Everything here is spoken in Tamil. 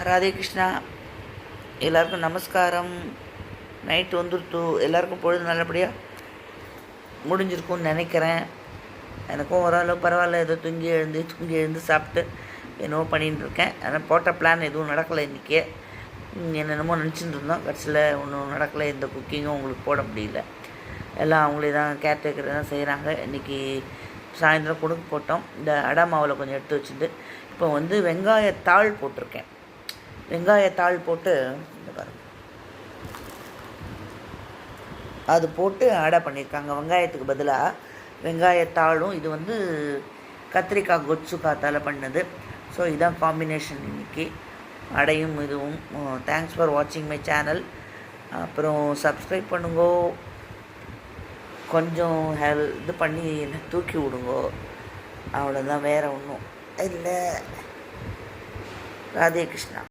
ராதே கிருஷ்ணா. எல்லாருக்கும் நமஸ்காரம். நைட்டு வந்துடுத்து. எல்லாருக்கும் பொழுது நல்லபடியாக முடிஞ்சிருக்கும்னு நினைக்கிறேன். எனக்கும் ஓரளவு பரவாயில்ல. ஏதோ தூங்கி எழுந்து சாப்பிட்டு என்னவோ பண்ணிகிட்டு இருக்கேன். ஆனால் போட்ட பிளான் எதுவும் நடக்கலை இன்றைக்கி. என்னென்னமோ நினச்சிட்டு இருந்தோம். கடைசியில் ஒன்றும் நடக்கலை. இந்த குக்கிங்கும் உங்களுக்கு போட முடியல. எல்லாம் அவங்களே தான் கேர்டேக்கர் தான் செய்கிறாங்க. இன்றைக்கி சாயந்தரம் கொடுக்கு போட்டோம். இந்த அடை மாவில் கொஞ்சம் எடுத்து வச்சுட்டு இப்போ வந்து வெங்காயத்தாள் போட்டிருக்கேன். வெங்காயத்தாள் போட்டு இந்த பாருங்க, அது போட்டு அடை பண்ணியிருக்காங்க. வெங்காயத்துக்கு பதிலாக வெங்காயத்தாளும், இது வந்து கத்திரிக்காய் கொச்சு காத்தால் பண்ணது. ஸோ இதுதான் காம்பினேஷன் இன்றைக்கி, அடையும் இதுவும். தேங்க்ஸ் ஃபார் வாட்சிங் மை சேனல். அப்புறம் சப்ஸ்கிரைப் பண்ணுங்கோ, கொஞ்சம் இது பண்ணி தூக்கி விடுங்கோ. அவ்வளோதான், வேறு ஒன்றும் இல்லை. ராதே கிருஷ்ணா.